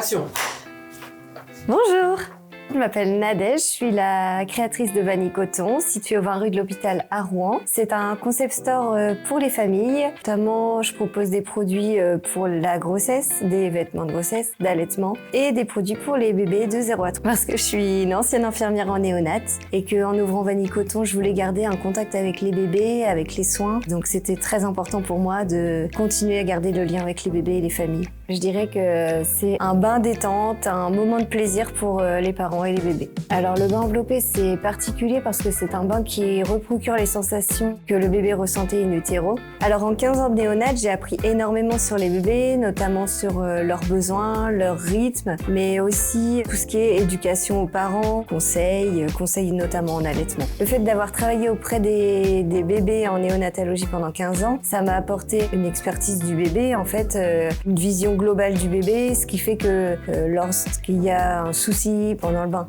Action! Bonjour, je m'appelle Nadège, je suis la créatrice de Vanille Coton, située au 20 rue de l'Hôpital à Rouen. C'est un concept store pour les familles. Notamment, je propose des produits pour la grossesse, des vêtements de grossesse, d'allaitement et des produits pour les bébés de 0 à 3. Parce que je suis une ancienne infirmière en néonat et qu'en ouvrant Vanille Coton, je voulais garder un contact avec les bébés, avec les soins. Donc c'était très important pour moi de continuer à garder le lien avec les bébés et les familles. Je dirais que c'est un bain détente, un moment de plaisir pour les parents et les bébés. Alors le bain enveloppé, c'est particulier parce que c'est un bain qui reprocure les sensations que le bébé ressentait in utero. Alors en 15 ans de néonat, j'ai appris énormément sur les bébés, notamment sur leurs besoins, leur rythme, mais aussi tout ce qui est éducation aux parents, conseils notamment en allaitement. Le fait d'avoir travaillé auprès des bébés en néonatologie pendant 15 ans, ça m'a apporté une expertise du bébé, en fait, une vision globale du bébé, ce qui fait que lorsqu'il y a un souci pendant le bain,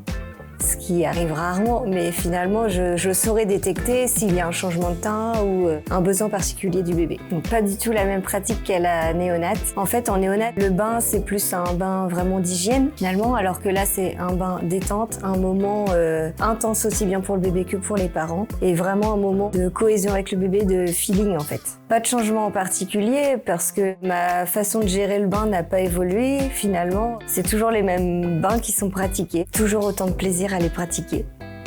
ce qui arrive rarement, mais finalement je saurais détecter s'il y a un changement de teint ou un besoin particulier du bébé. Donc pas du tout la même pratique qu'à la néonate. En fait, en néonate, le bain c'est plus un bain vraiment d'hygiène finalement, alors que là c'est un bain détente, un moment intense aussi bien pour le bébé que pour les parents, et vraiment un moment de cohésion avec le bébé, de feeling en fait. Pas de changement en particulier parce que ma façon de gérer le bain n'a pas évolué finalement. C'est toujours les mêmes bains qui sont pratiqués, toujours autant de plaisir à les pratiquer.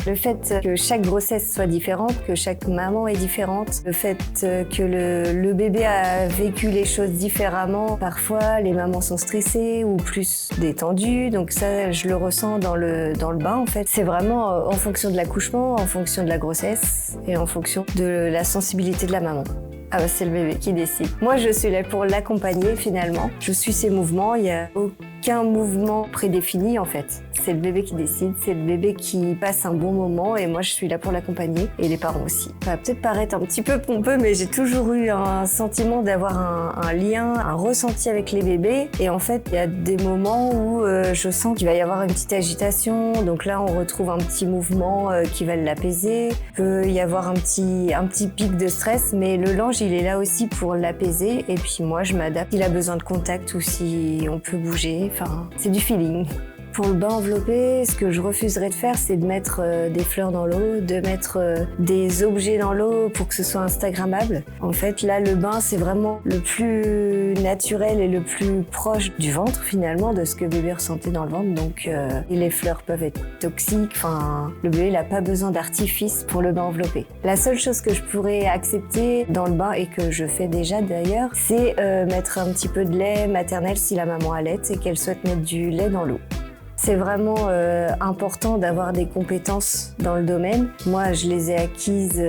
Le fait que chaque grossesse soit différente, que chaque maman est différente, le fait que le bébé a vécu les choses différemment, parfois les mamans sont stressées ou plus détendues, donc ça je le ressens dans le bain en fait. C'est vraiment en fonction de l'accouchement, en fonction de la grossesse et en fonction de la sensibilité de la maman. Ah bah c'est le bébé qui décide. Moi je suis là pour l'accompagner finalement. Je suis ses mouvements, il n'y a aucun mouvement prédéfini en fait. C'est le bébé qui décide, c'est le bébé qui passe un bon moment et moi je suis là pour l'accompagner et les parents aussi. Ça va peut-être paraître un petit peu pompeux mais j'ai toujours eu un sentiment d'avoir un lien, un ressenti avec les bébés, et en fait il y a des moments où je sens qu'il va y avoir une petite agitation, donc là on retrouve un petit mouvement qui va l'apaiser. Il peut y avoir un petit pic de stress, mais le linge il est là aussi pour l'apaiser et puis moi je m'adapte s'il a besoin de contact ou si on peut bouger, enfin c'est du feeling. Pour le bain enveloppé, ce que je refuserais de faire, c'est de mettre des fleurs dans l'eau, de mettre des objets dans l'eau pour que ce soit instagrammable. En fait, là, le bain, c'est vraiment le plus naturel et le plus proche du ventre, finalement, de ce que bébé ressentait dans le ventre. Donc, les fleurs peuvent être toxiques. Enfin, le bébé, il n'a pas besoin d'artifice pour le bain enveloppé. La seule chose que je pourrais accepter dans le bain, et que je fais déjà d'ailleurs, c'est mettre un petit peu de lait maternel si la maman allaite et qu'elle souhaite mettre du lait dans l'eau. C'est vraiment important d'avoir des compétences dans le domaine. Moi, je les ai acquises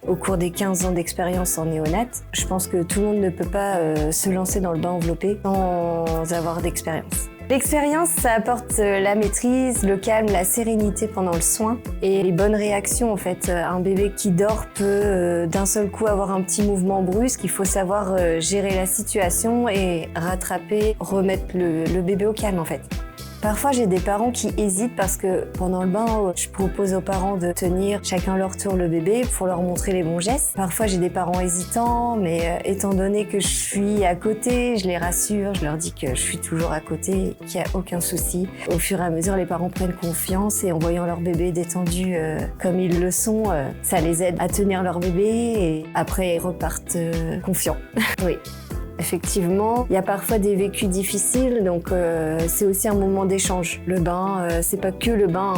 au cours des 15 ans d'expérience en néonat. Je pense que tout le monde ne peut pas se lancer dans le bain enveloppé sans avoir d'expérience. L'expérience, ça apporte la maîtrise, le calme, la sérénité pendant le soin et les bonnes réactions en fait. Un bébé qui dort peut d'un seul coup avoir un petit mouvement brusque. Il faut savoir gérer la situation et rattraper, remettre le bébé au calme en fait. Parfois, j'ai des parents qui hésitent parce que pendant le bain, je propose aux parents de tenir chacun leur tour le bébé pour leur montrer les bons gestes. Parfois, j'ai des parents hésitants, mais étant donné que je suis à côté, je les rassure, je leur dis que je suis toujours à côté, qu'il n'y a aucun souci. Au fur et à mesure, les parents prennent confiance et en voyant leur bébé détendu comme ils le sont, ça les aide à tenir leur bébé et après, ils repartent confiants. Oui. Effectivement, il y a parfois des vécus difficiles, donc c'est aussi un moment d'échange. Le bain, c'est pas que le bain,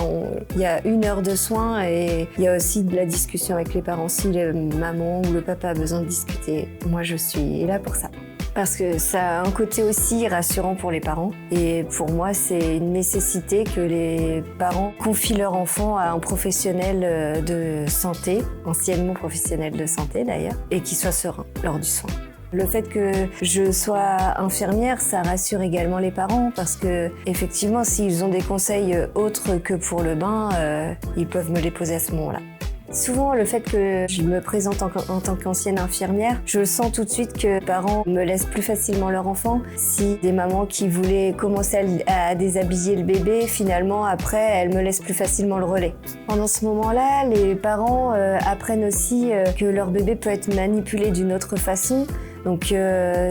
il y a 1 heure de soins et il y a aussi de la discussion avec les parents. Si la maman ou le papa a besoin de discuter, moi je suis là pour ça. Parce que ça a un côté aussi rassurant pour les parents. Et pour moi, c'est une nécessité que les parents confient leur enfant à un professionnel de santé, anciennement professionnel de santé d'ailleurs, et qu'il soit serein lors du soin. Le fait que je sois infirmière, ça rassure également les parents parce que, effectivement, s'ils ont des conseils autres que pour le bain, ils peuvent me les poser à ce moment-là. Souvent, le fait que je me présente en tant qu'ancienne infirmière, je sens tout de suite que les parents me laissent plus facilement leur enfant. Si des mamans qui voulaient commencer à déshabiller le bébé, finalement, après, elles me laissent plus facilement le relais. Pendant ce moment-là, les parents apprennent aussi que leur bébé peut être manipulé d'une autre façon, Donc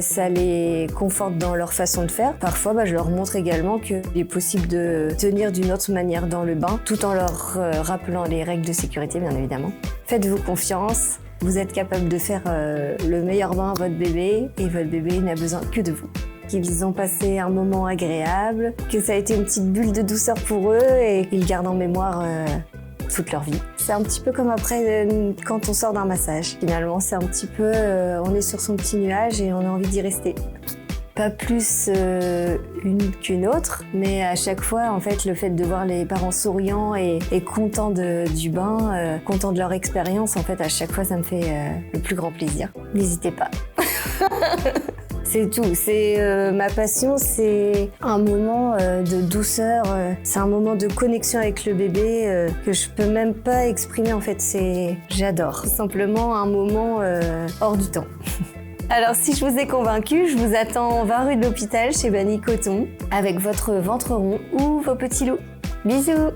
ça les conforte dans leur façon de faire. Parfois, je leur montre également qu'il est possible de tenir d'une autre manière dans le bain, tout en leur rappelant les règles de sécurité, bien évidemment. Faites-vous confiance, vous êtes capable de faire le meilleur bain à votre bébé et votre bébé n'a besoin que de vous. Qu'ils ont passé un moment agréable, que ça a été une petite bulle de douceur pour eux et qu'ils gardent en mémoire toute leur vie. C'est un petit peu comme après quand on sort d'un massage. Finalement, c'est un petit peu, on est sur son petit nuage et on a envie d'y rester. Pas plus une qu'une autre, mais à chaque fois, en fait, le fait de voir les parents souriants et contents du bain, contents de leur expérience, en fait, à chaque fois, ça me fait le plus grand plaisir. N'hésitez pas. C'est tout, c'est ma passion, c'est un moment de douceur, c'est un moment de connexion avec le bébé que je peux même pas exprimer en fait, j'adore. C'est simplement un moment hors du temps. Alors si je vous ai convaincu, je vous attends 20 rue de l'Hôpital chez Banni Coton avec votre ventre rond ou vos petits loups. Bisous!